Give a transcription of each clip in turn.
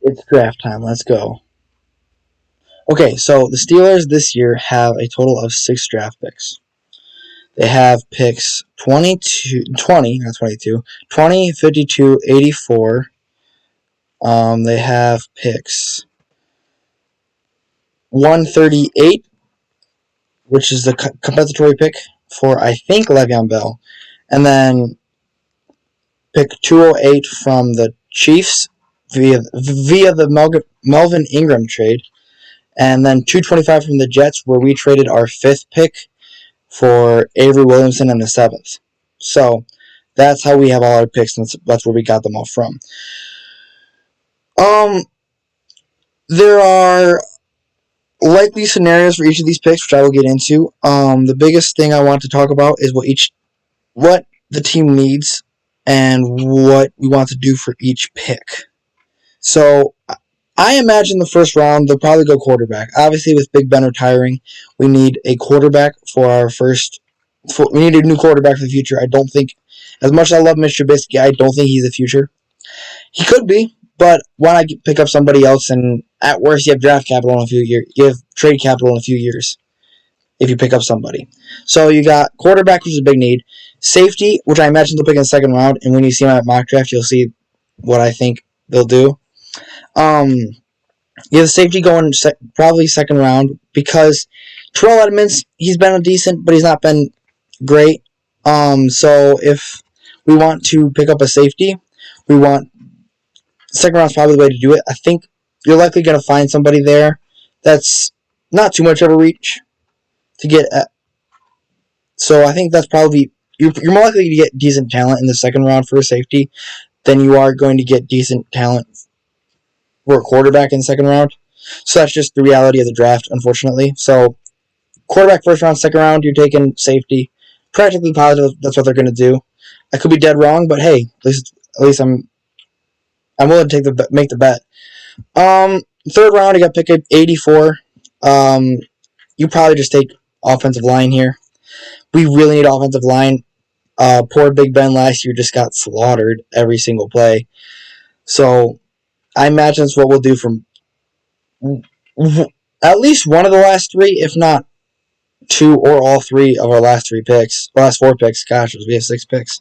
It's draft time. Let's go. Okay, so the Steelers this year have a total of 6 draft picks. They have picks 20, not 22, 20, 52, 84. They have picks 138, which is the compensatory pick for, I think, Le'Veon Bell. And then pick 208 from the Chiefs via the Melvin Ingram trade. And then 225 from the Jets, where we traded our 5th pick for Avery Williamson in the 7th. So that's how we have all our picks, and that's where we got them all from. There are likely scenarios for each of these picks, which I will get into. The biggest thing I want to talk about is what the team needs and what we want to do for each pick. So I imagine the first round they'll probably go quarterback. Obviously, with Big Ben retiring, we need a quarterback for our first. We need a new quarterback for the future. I don't think, as much as I love Mitch Trubisky, I don't think he's the future. He could be, but why not pick up somebody else? And at worst, you have draft capital in a few years. You have trade capital in a few years if you pick up somebody. So you got quarterback, which is a big need. Safety, which I imagine they'll pick in the second round. And when you see them at mock draft, you'll see what I think they'll do. You have the safety going probably second round because Terrell Edmonds, he's been decent, but he's not been great. So if we want to pick up a safety, second round's probably the way to do it. I think you're likely going to find somebody there that's not too much of a reach to get at. So I think that's probably, you're more likely to get decent talent in the second round for a safety than you are going to get decent talent for a quarterback in the second round. So that's just the reality of the draft, unfortunately. So quarterback first round, second round, you're taking safety. Practically positive that's what they're going to do. I could be dead wrong, but hey, at least I'm willing to make the bet. Third round, you got pick 84. You probably just take offensive line here. We really need offensive line. Poor Big Ben last year just got slaughtered every single play. So I imagine that's what we'll do from at least one of the last 3, if not 2 or all 3 of our last 4 picks. Gosh, we have 6 picks.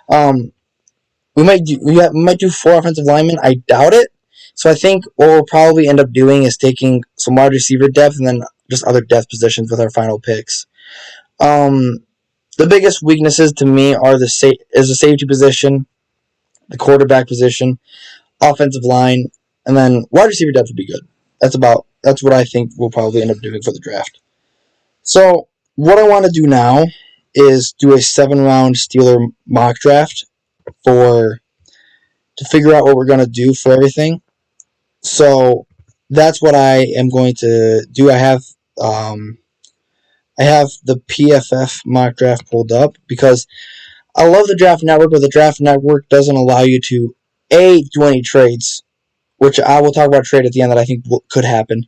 We might do 4 offensive linemen. I doubt it. So I think what we'll probably end up doing is taking some wide receiver depth and then just other depth positions with our final picks. The biggest weaknesses to me are the safety position, the quarterback position, offensive line, and then wide receiver depth would be good. That's what I think we'll probably end up doing for the draft. So what I want to do now is do a 7-round Steeler mock draft to figure out what we're going to do for everything. So that's what I am going to do. I have the PFF mock draft pulled up because I love the Draft Network, but the Draft Network doesn't allow you to do any trades, which I will talk about trade at the end that I think could happen,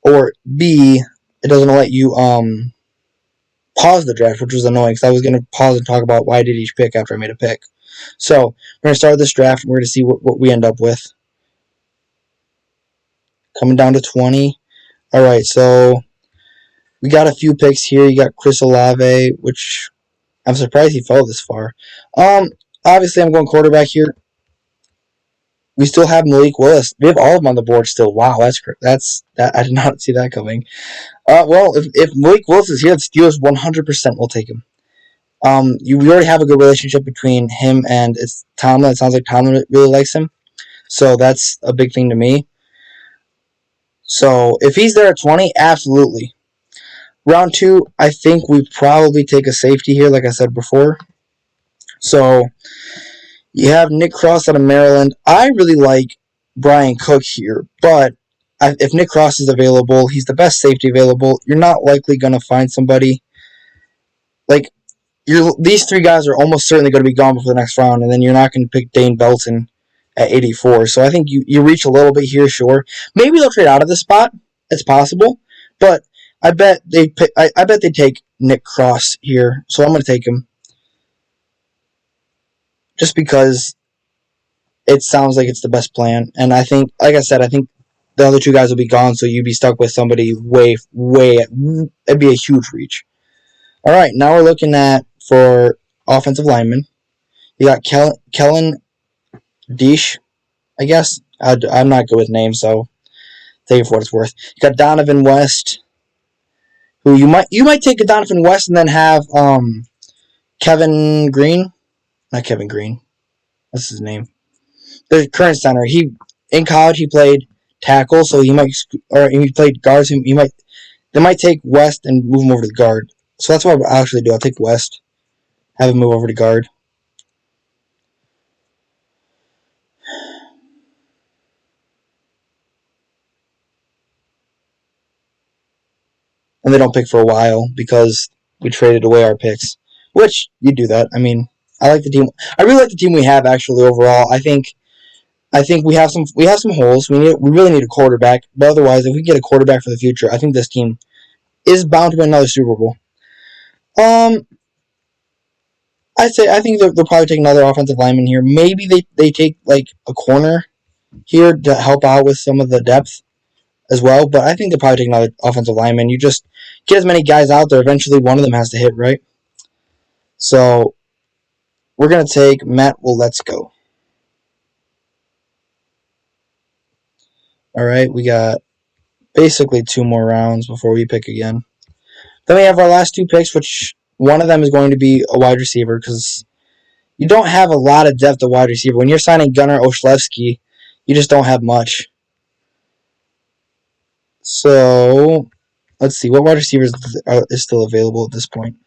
or B, it doesn't let you pause the draft, which was annoying because I was going to pause and talk about why I did each pick after I made a pick. So we're going to start this draft and we're going to see what we end up with. Coming down to 20. All right, so we got a few picks here. You got Chris Olave, which I'm surprised he fell this far. Obviously, I'm going quarterback here. We still have Malik Willis. We have all of them on the board still. Wow, that's I did not see that coming. Well, if Malik Willis is here, the Steelers 100% will take him. We already have a good relationship between him and it's Tomlin. It sounds like Tomlin really likes him, so that's a big thing to me. So if he's there at 20, absolutely. Round 2, I think we probably take a safety here, like I said before. So you have Nick Cross out of Maryland. I really like Brian Cook here, but if Nick Cross is available, he's the best safety available. You're not likely going to find somebody. Like, these 3 guys are almost certainly going to be gone before the next round, and then you're not going to pick Dane Belton at 84. So I think you reach a little bit here, sure. Maybe they'll trade out of this spot. It's possible. But I bet they take Nick Cross here, so I'm going to take him. Just because it sounds like it's the best plan. And I think, like I said, I think the other two guys will be gone, so you'd be stuck with somebody way. It'd be a huge reach. All right, now we're looking at for offensive linemen. You got Kellen Deesh, I guess. I'm not good with names, so take it for what it's worth. You got Donovan West, who you might take a Donovan West and then have Kevin Green, not Kevin Green. What's his name? The current center. He in college he played tackle, so he played guards. They might take West and move him over to the guard. So that's what I'll actually do. I'll take West, have him move over to guard. And they don't pick for a while because we traded away our picks. Which you do that. I mean, I like the team. I really like the team we have actually overall. I think we have some holes. We really need a quarterback. But otherwise, if we get a quarterback for the future, I think this team is bound to win another Super Bowl. I think they'll probably take another offensive lineman here. Maybe they take like a corner here to help out with some of the depth as well. But I think they'll probably take another offensive lineman. You just get as many guys out there. Eventually, one of them has to hit, right? So we're gonna take Matt Waletzko. All right, we got basically 2 more rounds before we pick again. Then we have our last 2 picks, which one of them is going to be a wide receiver because you don't have a lot of depth at wide receiver. When you're signing Gunnar Olszewski, you just don't have much. So let's see what wide receivers is still available at this point.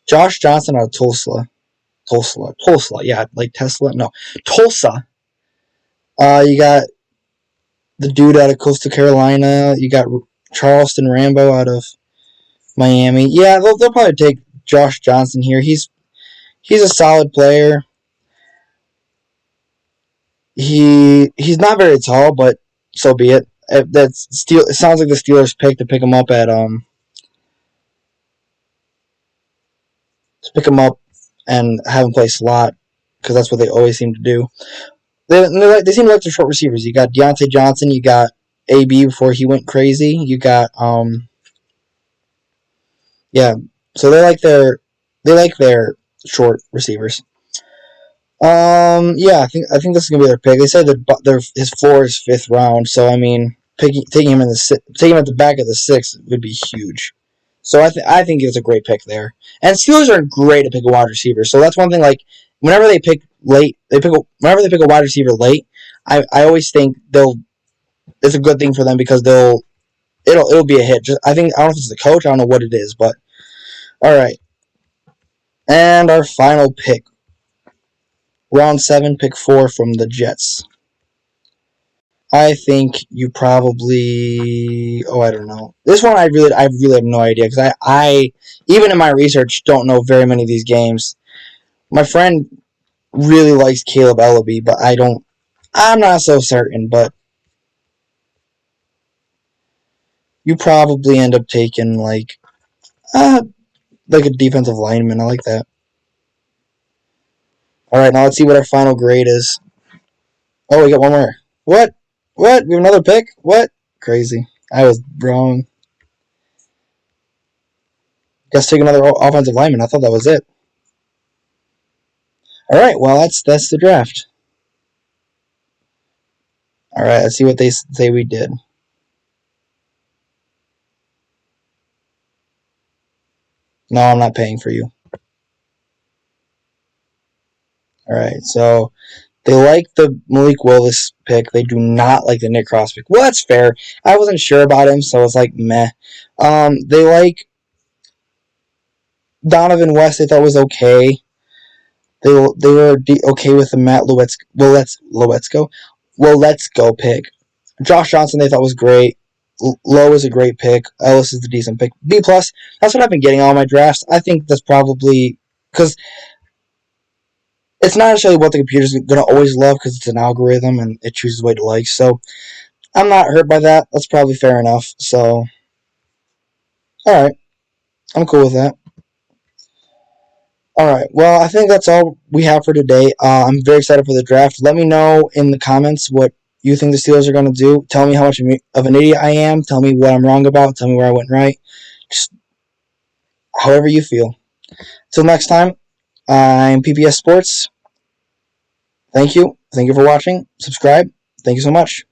Josh Johnson out of Tulsa, yeah, like Tesla. No, Tulsa. You got the dude out of Coastal Carolina. You got Charleston Rambo out of Miami. Yeah, they'll probably take Josh Johnson here. He's a solid player. He's not very tall, but so be it. It sounds like the Steelers pick to pick him up and have him play slot because that's what they always seem to do. They seem like they're short receivers. You got Deontay Johnson. You got AB before he went crazy. You got yeah. So they like their short receivers. Yeah, I think this is gonna be their pick. They said that his floor is 5th round, so I mean, taking him at the back of the 6th would be huge. So I think it's a great pick there. And Steelers are great at picking wide receivers. So that's one thing. Like whenever they pick late, whenever they pick a wide receiver late, I always think it's a good thing for them because it'll be a hit. I don't know if it's the coach. I don't know what it is, but all right. And our final pick. Round 7, pick 4 from the Jets. I think you probably. Oh, I don't know. This one I really have no idea because I even in my research don't know very many of these games. My friend really likes Caleb Ellaby, but I'm not so certain. But you probably end up taking like a defensive lineman. I like that. All right, now let's see what our final grade is. Oh, we got one more. What? What? We have another pick? What? Crazy. I was wrong. Guess take another offensive lineman. I thought that was it. All right. Well, that's the draft. All right. Let's see what they say we did. No, I'm not paying for you. All right. So they like the Malik Willis pick. They do not like the Nick Cross pick. Well, that's fair. I wasn't sure about him, so it's like meh. They like Donovan West. They thought was okay. They were okay with the Matt Waletzko pick. Josh Johnson they thought was great. Lowe is a great pick. Ellis is a decent pick. B plus. That's what I've been getting all my drafts. I think that's probably because it's not necessarily what the computer's going to always love because it's an algorithm and it chooses what it likes. So I'm not hurt by that. That's probably fair enough. So all right, I'm cool with that. All right. Well, I think that's all we have for today. I'm very excited for the draft. Let me know in the comments what you think the Steelers are going to do. Tell me how much of an idiot I am. Tell me what I'm wrong about. Tell me where I went right. Just however you feel. Till next time, I'm PPS Sports. Thank you. Thank you for watching. Subscribe. Thank you so much.